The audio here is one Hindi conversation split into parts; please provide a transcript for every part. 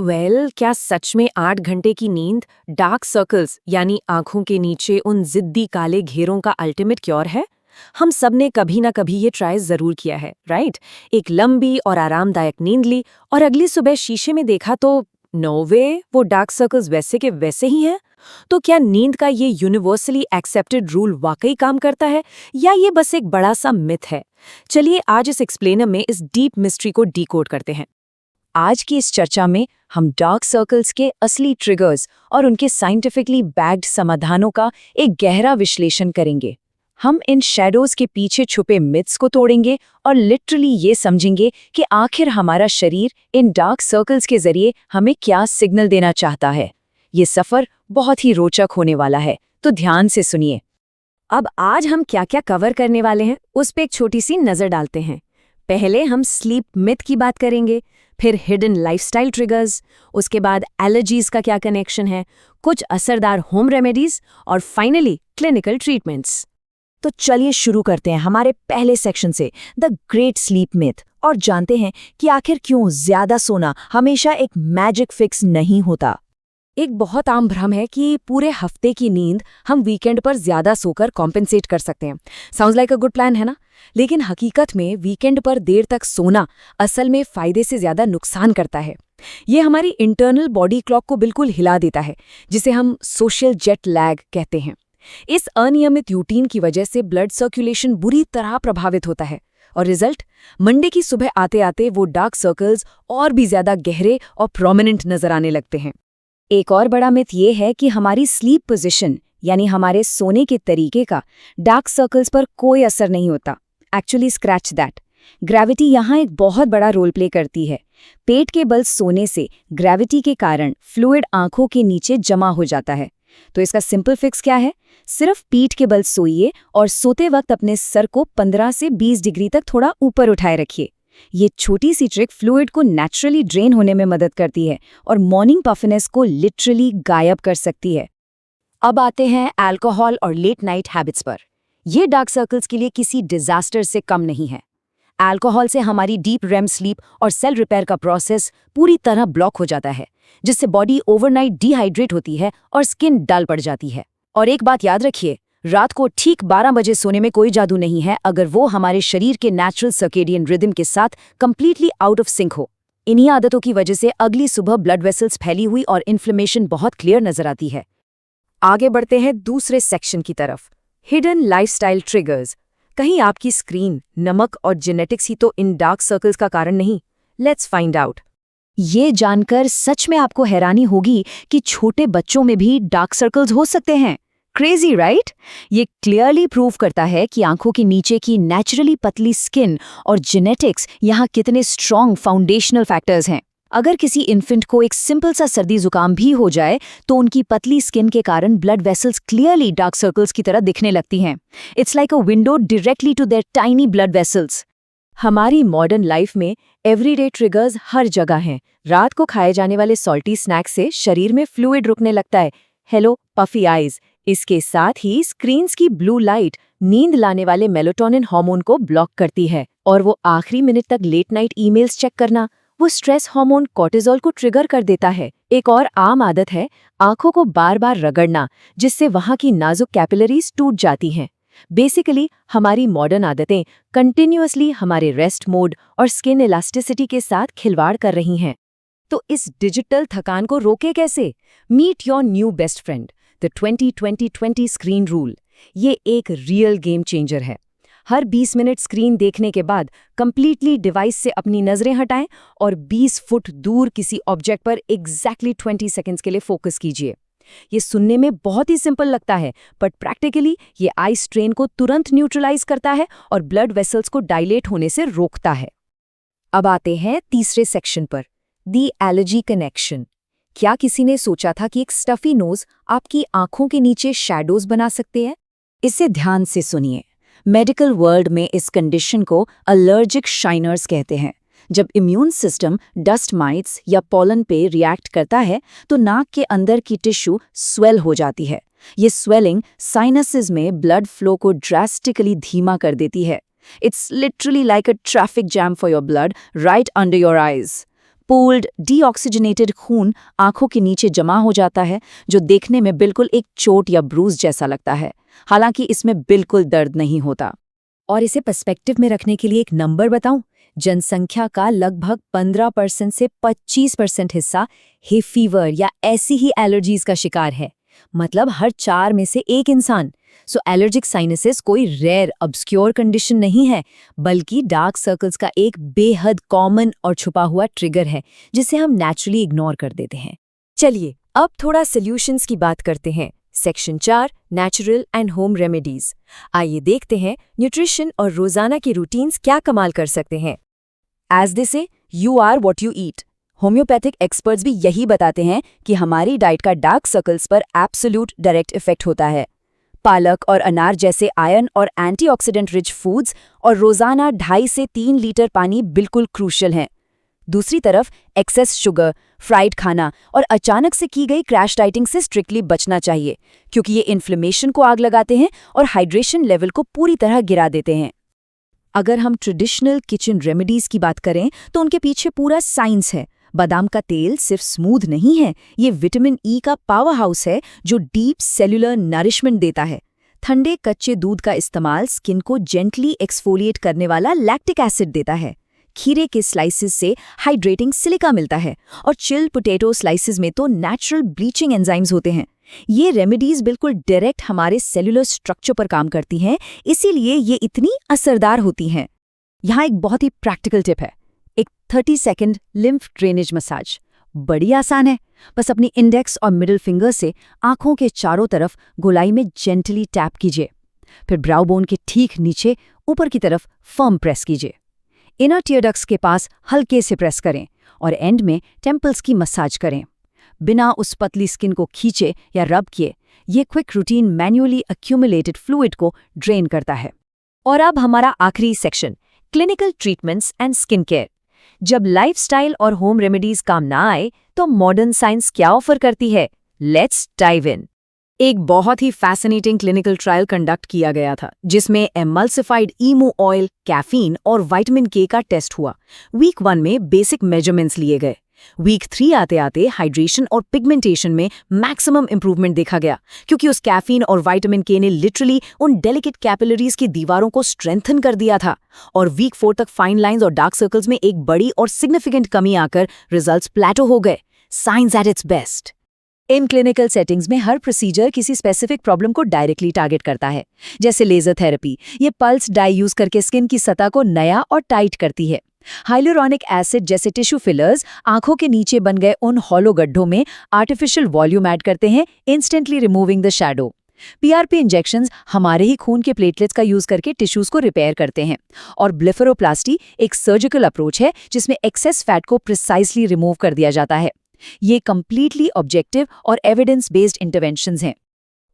क्या सच में 8 घंटे की नींद डार्क सर्कल्स यानी आंखों के नीचे उन जिद्दी काले घेरों का अल्टीमेट क्योर है? हम सब ने कभी ना कभी ये ट्राई जरूर किया है, राइट? एक लंबी और आरामदायक नींद ली और अगली सुबह शीशे में देखा तो नो वे, वो डार्क सर्कल्स वैसे के वैसे ही हैं। तो क्या नींद का ये यूनिवर्सली एक्सेप्टेड रूल वाकई काम करता है या ये बस एक बड़ा सा मिथ है? चलिए आज इस एक्सप्लेनर में इस डीप मिस्ट्री को डीकोड करते हैं। आज की इस चर्चा में हम डार्क सर्कल्स के असली ट्रिगर्स और उनके साइंटिफिकली बैक्ड समाधानों का एक गहरा विश्लेषण करेंगे। हम इन शैडोज के पीछे छुपे मिथ्स को तोड़ेंगे और लिटरली ये समझेंगे कि आखिर हमारा शरीर इन डार्क सर्कल्स के जरिए हमें क्या सिग्नल देना चाहता है। ये सफर बहुत ही रोचक होने वाला है, तो ध्यान से सुनिए। अब आज हम क्या क्या कवर करने वाले हैं उस पे एक छोटी सी नजर डालते हैं। पहले हम स्लीप मिथ की बात करेंगे, फिर हिडन लाइफस्टाइल ट्रिगर्स, उसके बाद एलर्जीज का क्या कनेक्शन है, कुछ असरदार होम रेमेडीज और फाइनली क्लिनिकल ट्रीटमेंट्स। तो चलिए शुरू करते हैं हमारे पहले सेक्शन से, द ग्रेट स्लीप मिथ, और जानते हैं कि आखिर क्यों ज्यादा सोना हमेशा एक मैजिक फिक्स नहीं होता। एक बहुत आम भ्रम है कि पूरे हफ्ते की नींद हम वीकेंड पर ज्यादा सोकर कॉम्पेंसेट कर सकते हैं। Sounds like a good plan, है ना? लेकिन हकीकत में वीकेंड पर देर तक सोना असल में फायदे से ज्यादा नुकसान करता है। ये हमारी इंटरनल बॉडी क्लॉक को बिल्कुल हिला देता है, जिसे हम सोशल जेट लैग कहते हैं। इस अनियमित रूटीन की वजह से ब्लड सर्कुलेशन बुरी तरह प्रभावित होता है और रिजल्ट, मंडे की सुबह आते आते वो डार्क सर्कल्स और भी ज्यादा गहरे और प्रोमिनेंट नजर आने लगते हैं। एक और बड़ा मिथ ये है कि हमारी स्लीप पोजीशन यानी हमारे सोने के तरीके का डार्क सर्कल्स पर कोई असर नहीं होता। एक्चुअली स्क्रैच दैट, ग्रेविटी यहाँ एक बहुत बड़ा रोल प्ले करती है। पेट के बल सोने से ग्रेविटी के कारण फ्लूइड आंखों के नीचे जमा हो जाता है। तो इसका सिंपल फिक्स क्या है? सिर्फ पीठ के बल सोइए और सोते वक्त अपने सर को 15 से 20 डिग्री तक थोड़ा ऊपर उठाए रखिए। ये छोटी सी ट्रिक फ्लूइड को नेचुरली ड्रेन होने में मदद करती है और मॉर्निंग पफिनेस को लिटरली गायब कर सकती है। अब आते हैं अल्कोहल और लेट नाइट हैबिट्स पर। ये डार्क सर्कल्स के लिए किसी डिजास्टर से कम नहीं है। अल्कोहल से हमारी डीप रेम स्लीप और सेल रिपेयर का प्रोसेस पूरी तरह ब्लॉक हो जाता है, जिससे बॉडी ओवरनाइट डिहाइड्रेट होती है और स्किन डल पड़ जाती है। और एक बात याद रखिए, रात को ठीक 12 बजे सोने में कोई जादू नहीं है अगर वो हमारे शरीर के नेचुरल सर्केडियन रिदम के साथ कंप्लीटली आउट ऑफ सिंक हो। इन्हीं आदतों की वजह से अगली सुबह ब्लड वेसल्स फैली हुई और इन्फ्लेमेशन बहुत क्लियर नजर आती है। आगे बढ़ते हैं दूसरे सेक्शन की तरफ, हिडन लाइफस्टाइल ट्रिगर्स। कहीं आपकी स्क्रीन, नमक और जेनेटिक्स ही तो इन डार्क सर्कल्स का कारण नहीं? Let's find out. ये जानकर सच में आपको हैरानी होगी कि छोटे बच्चों में भी डार्क सर्कल्स हो सकते हैं। Crazy, right? ये क्लियरली प्रूव करता है कि आंखों के नीचे की नेचुरली पतली स्किन और जेनेटिक्स यहाँ कितने स्ट्रॉन्ग फाउंडेशनल फैक्टर्स हैं। अगर किसी इन्फेंट को एक सिंपल सा सर्दी जुकाम भी हो जाए तो उनकी पतली स्किन के कारण blood vessels clearly dark circles की तरह दिखने लगती हैं। It's like a window directly to their tiny blood vessels. हमारी मॉडर्न लाइफ में एवरीडे ट्रिगर्स हर जगह हैं। रात को खाए जाने वाले सॉल्टी स्नैक्स से शरीर में फ्लूइड रुकने लगता है। Hello, puffy eyes. इसके साथ ही स्क्रीन्स की ब्लू लाइट नींद लाने वाले मेलाटोनिन हार्मोन को ब्लॉक करती है और वो आखिरी मिनट तक लेट नाइट ईमेल्स चेक करना, वो स्ट्रेस हार्मोन कोर्टिसोल को ट्रिगर कर देता है। एक और आम आदत है आंखों को बार बार रगड़ना, जिससे वहां की नाजुक कैपिलरीज टूट जाती हैं। बेसिकली हमारी मॉडर्न आदतें कंटिन्यूअसली हमारे रेस्ट मोड और स्किन इलास्टिसिटी के साथ खिलवाड़ कर रही हैं। तो इस डिजिटल थकान को रोके कैसे? Meet your new best friend, the 20-20-20 screen rule. ये एक रियल गेम चेंजर है। हर 20 मिनट स्क्रीन देखने के बाद कंप्लीटली डिवाइस से अपनी नजरें हटाएं और 20 फुट दूर किसी ऑब्जेक्ट पर एग्जैक्टली 20 सेकंड्स के लिए फोकस कीजिए। ये सुनने में बहुत ही सिंपल लगता है, बट प्रैक्टिकली ये आई स्ट्रेन को तुरंत न्यूट्रलाइज करता है और ब्लड वेसल्स को डायलेट होने से रोकता है। अब आते हैं तीसरे सेक्शन पर, दी एलर्जी कनेक्शन। क्या किसी ने सोचा था कि एक स्टफी नोज आपकी आंखों के नीचे शैडोज बना सकते हैं? इसे ध्यान से सुनिए। मेडिकल वर्ल्ड में इस कंडीशन को एलर्जिक शाइनर्स कहते हैं। जब इम्यून सिस्टम डस्ट माइट्स या पॉलन पे रिएक्ट करता है तो नाक के अंदर की टिश्यू स्वेल हो जाती है। ये स्वेलिंग साइनसेस में ब्लड फ्लो को ड्रास्टिकली धीमा कर देती है। It's literally like a traffic jam for your blood right under your eyes. Pooled deoxygenated खून आंखों के नीचे जमा हो जाता है, जो देखने में बिल्कुल एक चोट या ब्रूज जैसा लगता है, हालांकि इसमें बिल्कुल दर्द नहीं होता। और इसे पर्सपेक्टिव में रखने के लिए एक नंबर बताऊं, जनसंख्या का लगभग 15% से 25% हिस्सा हे फीवर या ऐसी ही एलर्जीज का शिकार है। मतलब हर 4 में से 1 इंसान। सो एलर्जिक साइनसेस कोई रेयर ऑब्स्क्योर कंडीशन नहीं है, बल्कि डार्क सर्कल्स का एक बेहद कॉमन और छुपा हुआ ट्रिगर है, जिसे हम नेचुरली इग्नोर कर देते हैं। चलिए अब थोड़ा सॉल्यूशंस की बात करते हैं। Section 4, natural and home remedies. आइए देखते हैं न्यूट्रिशन और रोजाना के रूटीन्स क्या कमाल कर सकते हैं। As they say, you are what you eat. Homeopathic experts भी यही बताते हैं कि हमारी डाइट का डार्क सर्कल्स पर एब्सोल्यूट डायरेक्ट इफेक्ट होता है। पालक और अनार जैसे आयरन और एंटीऑक्सीडेंट रिच फूड्स और रोजाना 2.5 से 3 लीटर पानी बिल्कुल क्रूशियल हैं। दूसरी तरफ एक्सेस शुगर, फ्राइड खाना और अचानक से की गई क्रैश डाइटिंग से स्ट्रिक्टली बचना चाहिए, क्योंकि ये इन्फ्लेमेशन को आग लगाते हैं और हाइड्रेशन लेवल को पूरी तरह गिरा देते हैं। अगर हम ट्रेडिशनल किचन रेमेडीज की बात करें तो उनके पीछे पूरा साइंस है। बादाम का तेल सिर्फ स्मूथ नहीं है, ये विटामिन ई का पावर हाउस है जो डीप सेल्युलर नरिशमेंट देता है। ठंडे कच्चे दूध का इस्तेमाल स्किन को जेंटली एक्सफोलिएट करने वाला लैक्टिक एसिड देता है। खीरे के स्लाइसेस से हाइड्रेटिंग सिलिका मिलता है और चिल्ड पोटैटो स्लाइसेस में तो नेचुरल ब्लीचिंग एंजाइम्स होते हैं। ये रेमेडीज बिल्कुल डायरेक्ट हमारे सेल्युलर स्ट्रक्चर पर काम करती हैं, इसीलिए ये इतनी असरदार होती हैं। यहाँ एक बहुत ही प्रैक्टिकल टिप है, एक 30 सेकेंड लिम्फ ड्रेनेज मसाज। बड़ी आसान है, बस अपनी इंडेक्स और मिडिल फिंगर से आंखों के चारों तरफ गोलाई में जेंटली टैप कीजिए। फिर ब्राउ बोन के ठीक नीचे ऊपर की तरफ फर्म प्रेस कीजिए। इनर टीयर डक्ट्स के पास हल्के से प्रेस करें और एंड में टेम्पल्स की मसाज करें। बिना उस पतली स्किन को खींचे या रब किए, ये quick routine manually accumulated fluid को ड्रेन करता है। और अब हमारा आखिरी section, clinical treatments and skin care. जब लाइफस्टाइल और होम रेमेडीज काम ना आए तो मॉडर्न साइंस क्या ऑफर करती है? Let's dive in. एक बहुत ही फैसिनेटिंग क्लिनिकल ट्रायल कंडक्ट किया गया था, जिसमें एमल्सिफाइड ईमू ऑयल, कैफीन और विटामिन के का टेस्ट हुआ। वीक 1 में बेसिक मेजरमेंट्स लिए गए। वीक 3 आते आते हाइड्रेशन और पिगमेंटेशन में मैक्सिमम इंप्रूवमेंट देखा गया, क्योंकि उस कैफीन और विटामिन के ने लिटरली उन डेलिकेट कैपिलरीज की दीवारों को स्ट्रेंथन कर दिया था। और वीक 4 तक फाइन लाइंस और डार्क सर्कल्स में एक बड़ी और सिग्निफिकेंट कमी आकर रिजल्ट्स प्लेटो हो गए। Science at its best. In clinical settings में हर प्रोसीजर किसी स्पेसिफिक प्रॉब्लम को डायरेक्टली टारगेट करता है, जैसे लेजर थेरेपी। ये पल्स डाई यूज करके स्किन की सतह को नया और टाइट करती है। हाइलुरोनिक एसिड जैसे टिश्यू फिलर्स आंखों के नीचे बन गए उन हॉलो गड्ढों में आर्टिफिशियल वॉल्यूम ऐड करते हैं, instantly removing the shadow. PRP injections हमारे ही खून के प्लेटलेट्स का यूज करके टिश्यूज को रिपेयर करते हैं। और ब्लेफरोप्लास्टी एक सर्जिकल अप्रोच है जिसमें एक्सेस फैट को प्रिसाइसली रिमूव कर दिया जाता है। ये कंप्लीटली ऑब्जेक्टिव और एविडेंस बेस्ड इंटरवेंशंस हैं।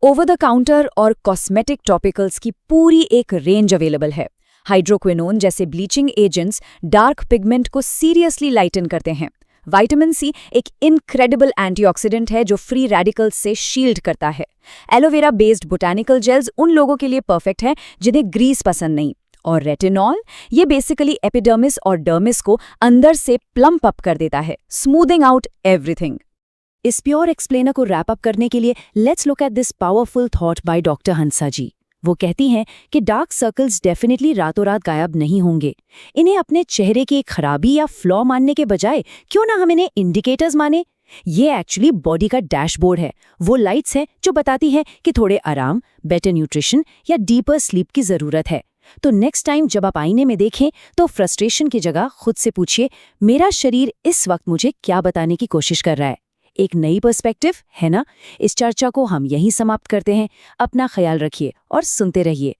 ओवर द काउंटर और कॉस्मेटिक टॉपिकल्स की पूरी एक रेंज अवेलेबल है। हाइड्रोक्विनोन जैसे ब्लीचिंग एजेंट्स डार्क पिगमेंट को सीरियसली लाइटन करते हैं। विटामिन सी एक इनक्रेडिबल एंटीऑक्सीडेंट है जो फ्री रेडिकल्स से शील्ड करता है। एलोवेरा बेस्ड बोटानिकल जेल्स उन लोगों के लिए परफेक्ट है जिन्हें ग्रीस पसंद नहीं। और रेटिनॉल, ये बेसिकली एपिडर्मिस और डर्मिस को अंदर से प्लम्प अप कर देता है, स्मूथिंग आउट एवरीथिंग। इस प्योर एक्सप्लेनर को रैप अप करने के लिए let's look at this powerful thought by doctor Hansa ji. वो कहती हैं कि डार्क सर्कल्स डेफिनेटली रातों रात गायब नहीं होंगे। इन्हें अपने चेहरे की एक खराबी या फ्लॉ मानने के बजाय क्यों ना हम इन्हें इंडिकेटर्स माने। ये एक्चुअली बॉडी का डैशबोर्ड है, वो लाइट्स हैं जो बताती हैं कि थोड़े आराम, बेटर न्यूट्रिशन या डीपर स्लीप की जरूरत है। तो नेक्स्ट टाइम जब आप आईने में देखें तो फ्रस्ट्रेशन की जगह खुद से पूछिए, मेरा शरीर इस वक्त मुझे क्या बताने की कोशिश कर रहा है। एक नई पर्सपेक्टिव है ना। इस चर्चा को हम यहीं समाप्त करते हैं। अपना ख्याल रखिए और सुनते रहिए।